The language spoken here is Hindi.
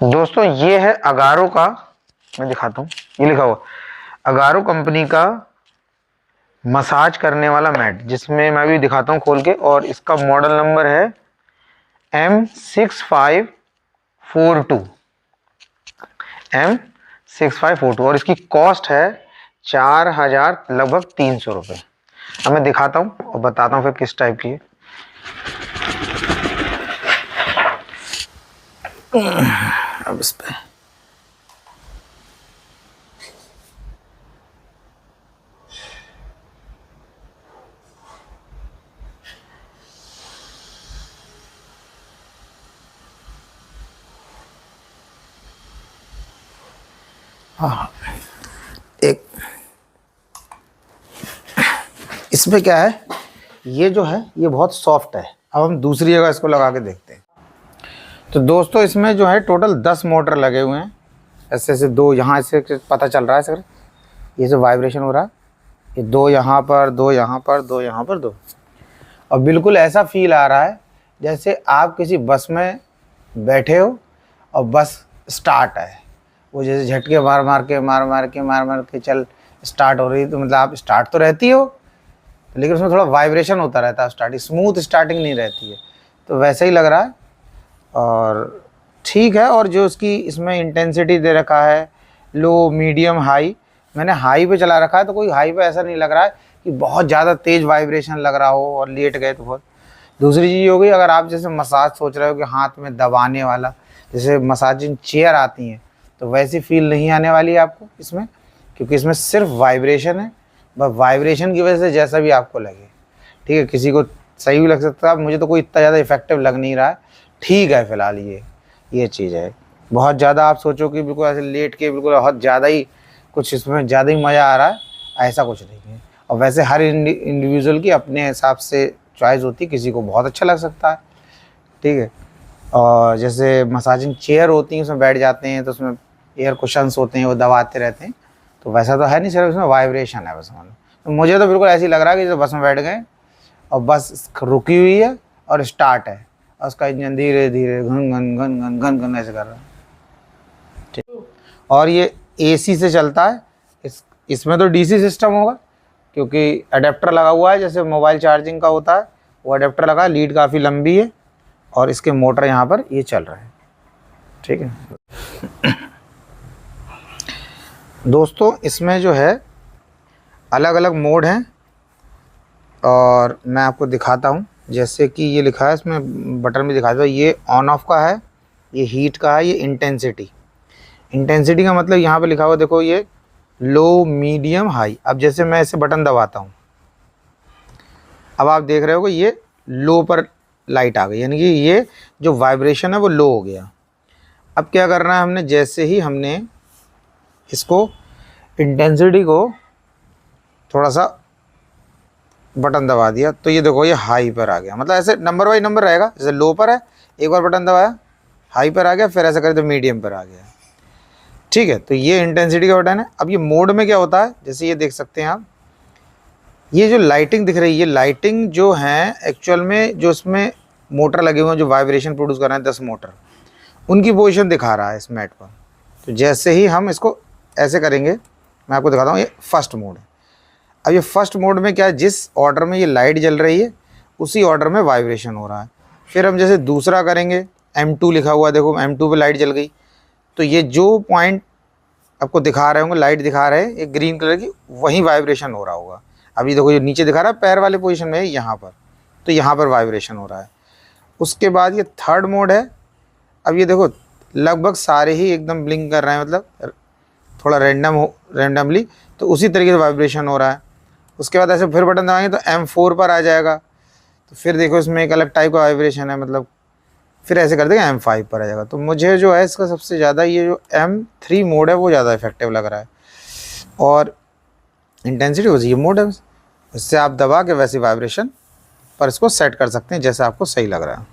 दोस्तों ये है अगारो का, मैं दिखाता हूँ, ये लिखा हुआ अगारो कंपनी का मसाज करने वाला मैट, जिसमें मैं भी दिखाता हूँ खोल के। और इसका मॉडल नंबर है M6542 M6542 और इसकी कॉस्ट है 4000 लगभग 300 रुपये। अब मैं दिखाता हूँ और बताता हूँ फिर किस टाइप की है। अब इस पे हाँ, एक इसमें क्या है, ये जो है ये बहुत सॉफ्ट है। अब हम दूसरी जगह इसको लगा के देखते हैं। तो दोस्तों इसमें जो है टोटल 10 मोटर लगे हुए हैं। ऐसे ऐसे दो यहाँ से पता चल रहा है सर, ये जो वाइब्रेशन हो रहा है, ये दो यहाँ पर, दो यहाँ पर, दो यहाँ पर, दो। और बिल्कुल ऐसा फील आ रहा है जैसे आप किसी बस में बैठे हो और बस स्टार्ट है। वो जैसे झटके मार मार के चल स्टार्ट हो रही है, तो मतलब आप स्टार्ट तो रहती हो लेकिन उसमें थोड़ा वाइब्रेशन होता रहता है, स्टार्टिंग स्मूथ स्टार्टिंग नहीं रहती है। तो वैसे ही लग रहा है और ठीक है। और जो उसकी इसमें इंटेंसिटी दे रखा है लो, मीडियम, हाई, मैंने हाई पे चला रखा है, तो कोई हाई पे ऐसा नहीं लग रहा है कि बहुत ज़्यादा तेज़ वाइब्रेशन लग रहा हो और लेट गए तो बहुत। दूसरी चीज़ हो गई, अगर आप जैसे मसाज सोच रहे हो कि हाथ में दबाने वाला, जैसे मसाजिंग चेयर आती हैं, तो वैसी फील नहीं आने वाली है आपको इसमें, क्योंकि इसमें सिर्फ वाइब्रेशन है। बस वाइब्रेशन की वजह से जैसा भी आपको लगे, ठीक है। किसी को सही भी लग सकता है, मुझे तो कोई इतना ज़्यादा इफेक्टिव लग नहीं रहा है, ठीक है फ़िलहाल ये चीज़ है। बहुत ज़्यादा आप सोचो कि बिल्कुल ऐसे लेट के बिल्कुल बहुत ज़्यादा ही कुछ इसमें ज़्यादा ही मज़ा आ रहा है, ऐसा कुछ नहीं है। और वैसे हर इंडिविजुअल की अपने हिसाब से चॉइस होती है, किसी को बहुत अच्छा लग सकता है, ठीक है। और जैसे मसाजिंग चेयर होती हैं, उसमें बैठ जाते हैं तो उसमें एयर कुशन्स होते हैं, वो दबाते रहते हैं, तो वैसा तो है नहीं, सिर्फ उसमें वाइब्रेशन है बस। तो मुझे तो बिल्कुल ऐसे ही लग रहा है कि जैसे बस में बैठ गए और बस रुकी हुई है और स्टार्ट है, और उसका इंजन धीरे धीरे घन घन घन घन घन घन ऐसे कर रहा है, ठीक। और ये AC से चलता है, इसमें तो DC सिस्टम होगा, क्योंकि अडेप्टर लगा हुआ है, जैसे मोबाइल चार्जिंग का होता है वो अडेप्टर लगा है। लीड काफ़ी लंबी है और इसके मोटर यहाँ पर ये चल रहा है, ठीक है। दोस्तों इसमें जो है अलग अलग मोड हैं और मैं आपको दिखाता हूँ। जैसे कि ये लिखा है इसमें, बटन भी दिखा दो, ये ऑन ऑफ का है, ये हीट का है, ये इंटेंसिटी का मतलब यहाँ पे लिखा हुआ देखो, ये लो, मीडियम, हाई। अब जैसे मैं इसे बटन दबाता हूँ, अब आप देख रहे हो कि ये लो पर लाइट आ गई, यानी कि ये जो वाइब्रेशन है वो लो हो गया। अब क्या करना है हमने, जैसे ही हमने इसको इंटेंसिटी को थोड़ा सा बटन दबा दिया, तो ये देखो ये हाई पर आ गया। मतलब ऐसे नंबर बाई नंबर रहेगा, जैसे लो पर है एक बार बटन दबाया, हाई पर आ गया, फिर ऐसा करें तो मीडियम पर आ गया, ठीक है। तो ये इंटेंसिटी का बटन है। अब ये मोड में क्या होता है, जैसे ये देख सकते हैं आप, ये जो लाइटिंग दिख रही है, ये लाइटिंग जो है एक्चुअल में जो इसमें मोटर लगे हुए हैं जो वाइब्रेशन प्रोड्यूस कर रहे हैं, 10 मोटर, उनकी पोजीशन दिखा रहा है इस मैट पर। तो जैसे ही हम इसको ऐसे करेंगे, मैं आपको दिखाता हूँ, ये फर्स्ट मोड है। अब ये फर्स्ट मोड में क्या है, जिस ऑर्डर में ये लाइट जल रही है उसी ऑर्डर में वाइब्रेशन हो रहा है। फिर हम जैसे दूसरा करेंगे, M2 लिखा हुआ है, देखो M2 पे लाइट जल गई, तो ये जो पॉइंट आपको दिखा रहे होंगे, लाइट दिखा रहे हैं, ये ग्रीन कलर की, वहीं वाइब्रेशन हो रहा होगा। अभी देखो ये नीचे दिखा रहा है पैर वाले पोजीशन में है यहाँ पर, तो यहाँ पर वाइब्रेशन हो रहा है। उसके बाद ये थर्ड मोड है। अब ये देखो लगभग सारे ही एकदम ब्लिंक कर रहे हैं, मतलब थोड़ा रैंडमली, तो उसी तरीके से वाइब्रेशन हो रहा है। उसके बाद ऐसे फिर बटन दबाएंगे तो M4 पर आ जाएगा, तो फिर देखो इसमें एक अलग टाइप का वाइब्रेशन है, मतलब फिर ऐसे कर देंगे M5 पर आ जाएगा। तो मुझे जो है इसका सबसे ज़्यादा ये जो M3 मोड है वो ज़्यादा इफेक्टिव लग रहा है। और इंटेंसिटी हो ये मोड है, इससे आप दबा के वैसे वाइब्रेशन पर इसको सेट कर सकते हैं जैसे आपको सही लग रहा है।